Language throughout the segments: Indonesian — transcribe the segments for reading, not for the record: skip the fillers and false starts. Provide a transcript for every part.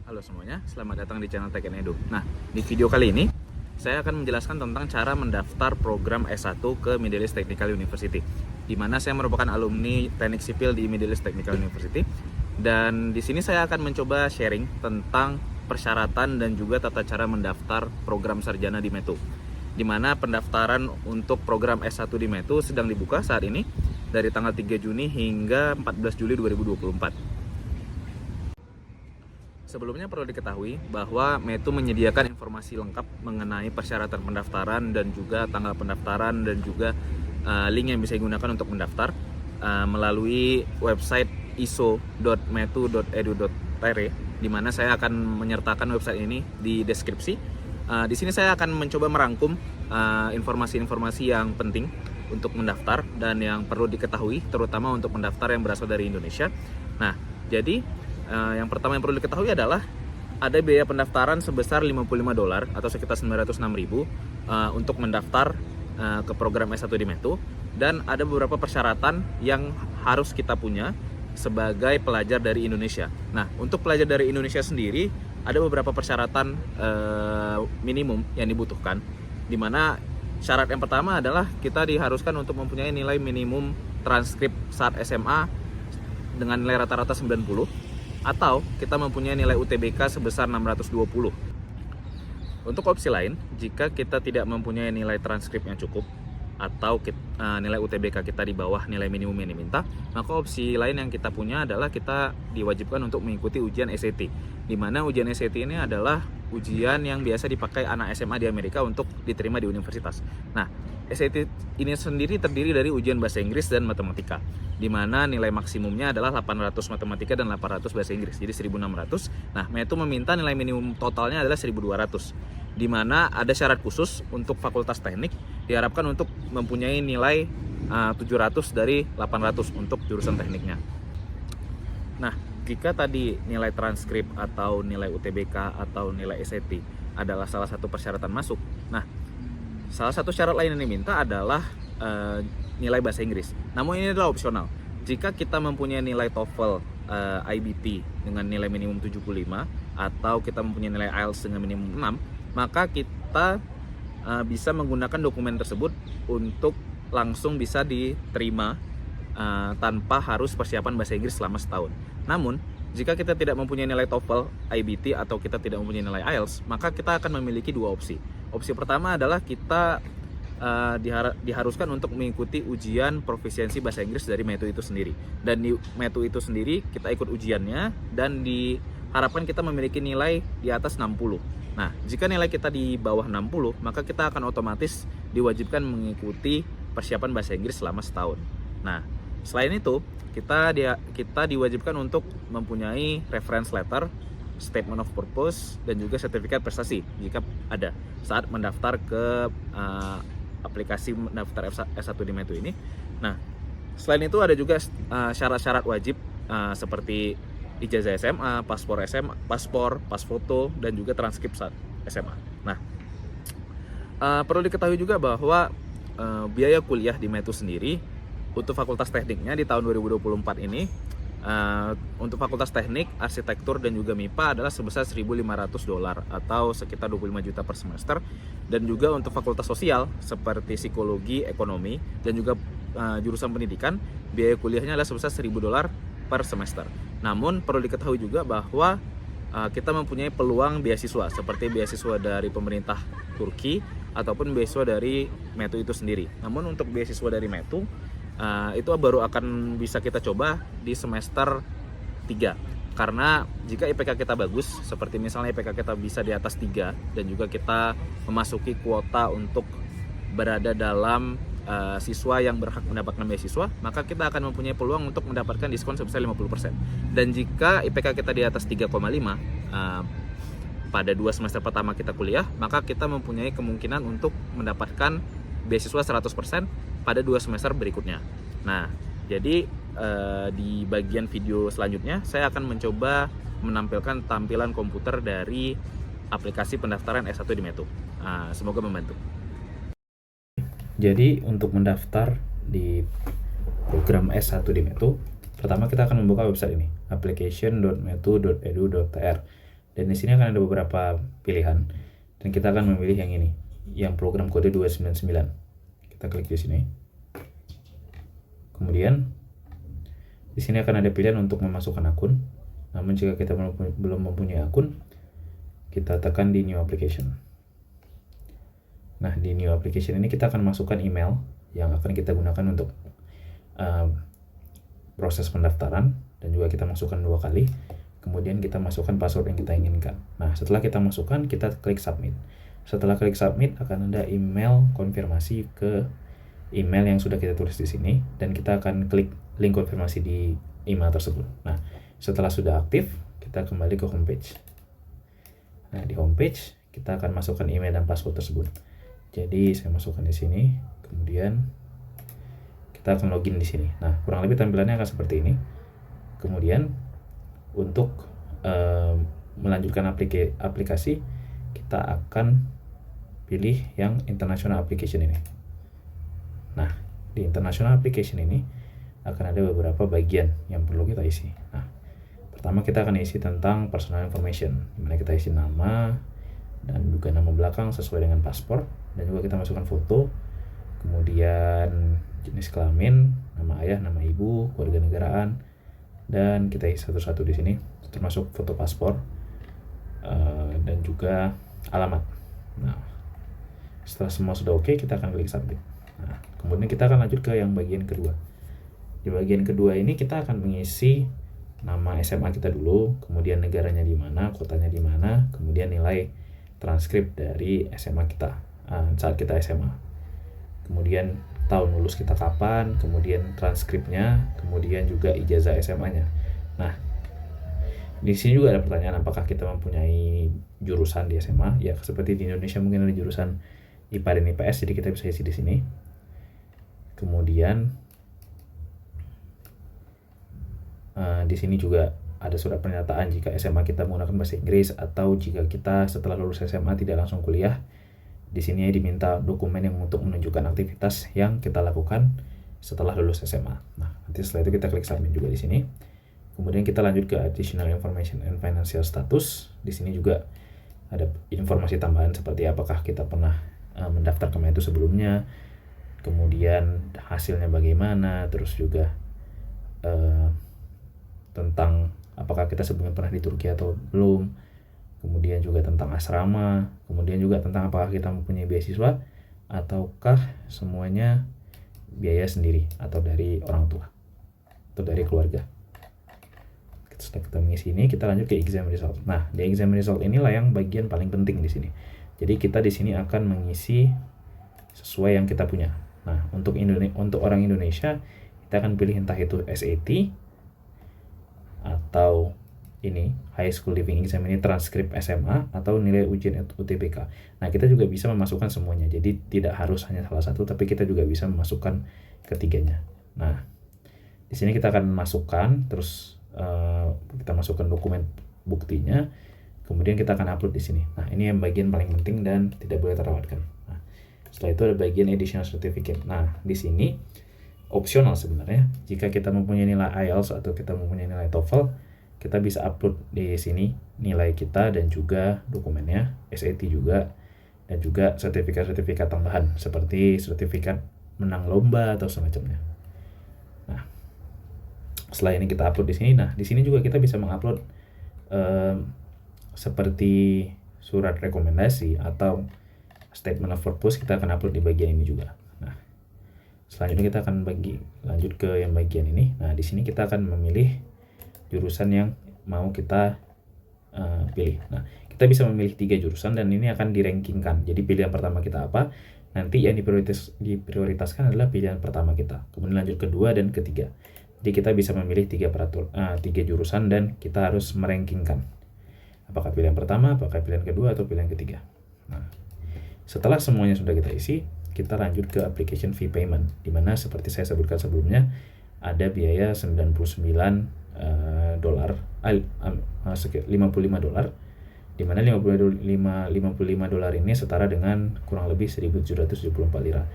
Halo semuanya, selamat datang di channel Tech and Edu. Nah, di video kali ini saya akan menjelaskan tentang cara mendaftar program S1 ke Middle East Technical University, di mana saya merupakan alumni Teknik Sipil di Middle East Technical University. Dan di sini saya akan mencoba sharing tentang persyaratan dan juga tata cara mendaftar program sarjana di METU, di mana pendaftaran untuk program S1 di METU sedang dibuka saat ini dari tanggal 3 Juni hingga 14 Juli 2024. Sebelumnya perlu diketahui bahwa METU menyediakan informasi lengkap mengenai persyaratan pendaftaran dan juga tanggal pendaftaran dan juga link yang bisa digunakan untuk mendaftar melalui website iso.metu.edu.tr, di mana saya akan menyertakan website ini di deskripsi. Di sini saya akan mencoba merangkum informasi-informasi yang penting untuk mendaftar dan yang perlu diketahui, terutama untuk mendaftar yang berasal dari Indonesia. Nah, jadi yang pertama yang perlu diketahui adalah ada biaya pendaftaran sebesar $55 atau sekitar 906.000 untuk mendaftar ke program S1 di METU, dan ada beberapa persyaratan yang harus kita punya sebagai pelajar dari Indonesia. Nah, untuk pelajar dari Indonesia sendiri ada beberapa persyaratan minimum yang dibutuhkan, di mana syarat yang pertama adalah kita diharuskan untuk mempunyai nilai minimum transkrip saat SMA dengan nilai rata-rata 90, atau kita mempunyai nilai UTBK sebesar 620. Untuk opsi lain, jika kita tidak mempunyai nilai transkrip yang cukup atau nilai UTBK kita di bawah nilai minimum yang diminta, maka opsi lain yang kita punya adalah kita diwajibkan untuk mengikuti ujian SAT, di mana ujian SAT ini adalah ujian yang biasa dipakai anak SMA di Amerika untuk diterima di universitas. Nah, SAT ini sendiri terdiri dari ujian bahasa Inggris dan matematika, di mana nilai maksimumnya adalah 800 matematika dan 800 bahasa Inggris, jadi 1600. Nah, METU meminta nilai minimum totalnya adalah 1200, di mana ada syarat khusus untuk fakultas teknik diharapkan untuk mempunyai nilai 700 dari 800 untuk jurusan tekniknya. Nah, jika tadi nilai transkrip atau nilai UTBK atau nilai SAT adalah salah satu persyaratan masuk, nah, salah satu syarat lain yang diminta adalah nilai bahasa Inggris. Namun ini adalah opsional. Jika kita mempunyai nilai TOEFL IBT dengan nilai minimum 75 atau kita mempunyai nilai IELTS dengan minimum 6, maka kita bisa menggunakan dokumen tersebut untuk langsung bisa diterima tanpa harus persiapan bahasa Inggris selama setahun. Namun, jika kita tidak mempunyai nilai TOEFL, IBT, atau kita tidak mempunyai nilai IELTS, maka kita akan memiliki dua opsi. Opsi pertama adalah kita diharuskan untuk mengikuti ujian profisiensi bahasa Inggris dari METU itu sendiri. Dan di METU itu sendiri kita ikut ujiannya dan diharapkan kita memiliki nilai di atas 60. Nah, jika nilai kita di bawah 60, maka kita akan otomatis diwajibkan mengikuti persiapan bahasa Inggris selama setahun. Nah, selain itu, kita diwajibkan untuk mempunyai reference letter, statement of purpose, dan juga sertifikat prestasi jika ada saat mendaftar ke aplikasi mendaftar S1 di METU ini. Nah, selain itu ada juga syarat-syarat wajib seperti ijazah SMA, pas foto, dan juga transkrip saat SMA. Nah, perlu diketahui juga bahwa biaya kuliah di METU sendiri untuk fakultas tekniknya di tahun 2024 ini, untuk fakultas teknik, arsitektur, dan juga MIPA adalah sebesar $1.500 atau sekitar 25 juta per semester. Dan juga untuk fakultas sosial seperti psikologi, ekonomi, dan juga jurusan pendidikan, biaya kuliahnya adalah sebesar $1.000 per semester. Namun perlu diketahui juga bahwa kita mempunyai peluang beasiswa seperti beasiswa dari pemerintah Turki ataupun beasiswa dari METU itu sendiri. Namun untuk beasiswa dari METU itu baru akan bisa kita coba di semester 3, karena jika IPK kita bagus, seperti misalnya IPK kita bisa di atas 3 dan juga kita memasuki kuota untuk berada dalam siswa yang berhak mendapatkan beasiswa, maka kita akan mempunyai peluang untuk mendapatkan diskon sebesar 50%. Dan jika IPK kita di atas 3,5 pada 2 semester pertama kita kuliah, maka kita mempunyai kemungkinan untuk mendapatkan beasiswa 100% pada 2 semester berikutnya. Nah, jadi di bagian video selanjutnya saya akan mencoba menampilkan tampilan komputer dari aplikasi pendaftaran S1 di METU. Semoga membantu. Jadi untuk mendaftar di program S1 di METU, pertama kita akan membuka website ini, application.metu.edu.tr. Dan di sini akan ada beberapa pilihan dan kita akan memilih yang ini, yang program kode 299. Kita klik di sini. Kemudian di sini akan ada pilihan untuk memasukkan akun. Namun jika kita belum mempunyai akun, kita tekan di new application. Nah, di new application ini kita akan masukkan email yang akan kita gunakan untuk proses pendaftaran, dan juga kita masukkan 2 kali. Kemudian kita masukkan password yang kita inginkan. Nah, setelah kita masukkan, kita klik submit. Setelah klik submit, akan ada email konfirmasi ke email yang sudah kita tulis di sini, dan kita akan klik link konfirmasi di email tersebut. Nah, setelah sudah aktif, kita kembali ke homepage. Nah, di homepage kita akan masukkan email dan password tersebut. Jadi saya masukkan di sini, kemudian kita akan login di sini. Nah, kurang lebih tampilannya akan seperti ini. Kemudian untuk melanjutkan aplikasi, kita akan pilih yang international application ini. Nah, di international application ini akan ada beberapa bagian yang perlu kita isi. Nah, pertama kita akan isi tentang personal information, dimana kita isi nama dan juga nama belakang sesuai dengan paspor, dan juga kita masukkan foto, kemudian jenis kelamin, nama ayah, nama ibu, kewarganegaraan, dan kita isi satu-satu di sini, termasuk foto paspor dan juga alamat. Nah, setelah semua sudah oke, kita akan klik submit. Nah, kemudian kita akan lanjut ke yang bagian kedua. Di bagian kedua ini kita akan mengisi nama SMA kita dulu, kemudian negaranya di mana, kotanya di mana, kemudian nilai transkrip dari SMA kita saat kita SMA. Kemudian tahun lulus kita kapan, kemudian transkripnya, kemudian juga ijazah SMA-nya. Nah, di sini juga ada pertanyaan apakah kita mempunyai jurusan di SMA. Ya, seperti di Indonesia mungkin ada jurusan IPA dan IPS, jadi kita bisa isi di sini. Kemudian di sini juga ada surat pernyataan jika SMA kita menggunakan bahasa Inggris, atau jika kita setelah lulus SMA tidak langsung kuliah. Di sini diminta dokumen yang untuk menunjukkan aktivitas yang kita lakukan setelah lulus SMA. Nah, nanti setelah itu kita klik submit juga di sini. Kemudian kita lanjut ke additional information and financial status. Di sini juga ada informasi tambahan seperti apakah kita pernah mendaftar ke itu sebelumnya, kemudian hasilnya bagaimana, terus juga tentang apakah kita sebelumnya pernah di Turki atau belum, kemudian juga tentang asrama, kemudian juga tentang apakah kita mempunyai beasiswa ataukah semuanya biaya sendiri atau dari orang tua atau dari keluarga. Setelah kita mengisi ini, kita lanjut ke exam result. Nah, di exam result inilah yang bagian paling penting di sini. Jadi kita di sini akan mengisi sesuai yang kita punya. Nah, untuk orang Indonesia, kita akan pilih entah itu SAT atau ini High School Living Exam, ini transkrip SMA, atau nilai ujian UTBK. Nah, kita juga bisa memasukkan semuanya. Jadi tidak harus hanya salah satu, tapi kita juga bisa memasukkan ketiganya. Nah, di sini kita akan masukkan, terus kita masukkan dokumen buktinya, kemudian kita akan upload di sini. Nah, ini yang bagian paling penting dan tidak boleh terlewatkan. Nah, setelah itu ada bagian additional certificate. Nah, di sini opsional sebenarnya. Jika kita mempunyai nilai IELTS atau kita mempunyai nilai TOEFL, kita bisa upload di sini nilai kita dan juga dokumennya, SAT juga, dan juga sertifikat-sertifikat tambahan seperti sertifikat menang lomba atau semacamnya. Nah, setelah ini kita upload di sini. Nah, di sini juga kita bisa mengupload seperti surat rekomendasi atau statement of purpose, kita akan upload di bagian ini juga. Nah, selanjutnya kita akan lanjut ke yang bagian ini. Nah, di sini kita akan memilih jurusan yang mau kita pilih. Nah, kita bisa memilih 3 jurusan dan ini akan dirankingkan. Jadi pilihan pertama kita apa, nanti yang diprioritaskan adalah pilihan pertama kita, kemudian lanjut kedua dan ketiga. Jadi kita bisa memilih 3 jurusan dan kita harus merankingkan apakah pilihan pertama, apakah pilihan kedua, atau pilihan ketiga. Nah, setelah semuanya sudah kita isi, kita lanjut ke application fee payment, dimana seperti saya sebutkan sebelumnya ada biaya $99 $55, dimana $55 ini setara dengan kurang lebih 1.774 lira.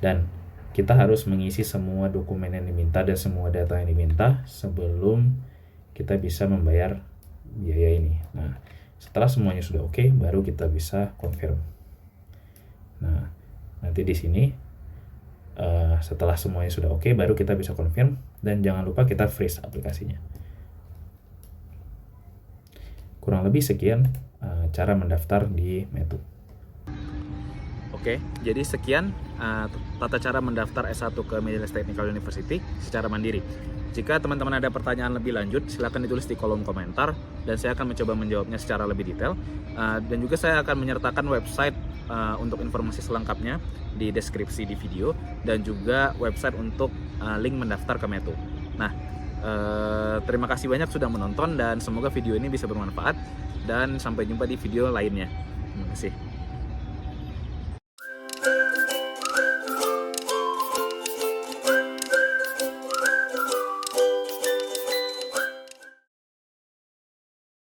Dan kita harus mengisi semua dokumen yang diminta dan semua data yang diminta sebelum kita bisa membayar biaya ini. Nah, Setelah semuanya sudah oke, baru kita bisa confirm. Nah, nanti di sini setelah semuanya sudah oke, baru kita bisa confirm, dan jangan lupa kita freeze aplikasinya. Kurang lebih sekian cara mendaftar di Metu. Oke, jadi sekian tata cara mendaftar S1 ke Medilab Technical University secara mandiri. Jika teman-teman ada pertanyaan lebih lanjut, silakan ditulis di kolom komentar dan saya akan mencoba menjawabnya secara lebih detail. Dan juga saya akan menyertakan website untuk informasi selengkapnya di deskripsi di video, dan juga website untuk link mendaftar ke Metu. Nah, terima kasih banyak sudah menonton dan semoga video ini bisa bermanfaat, dan sampai jumpa di video lainnya. Terima kasih.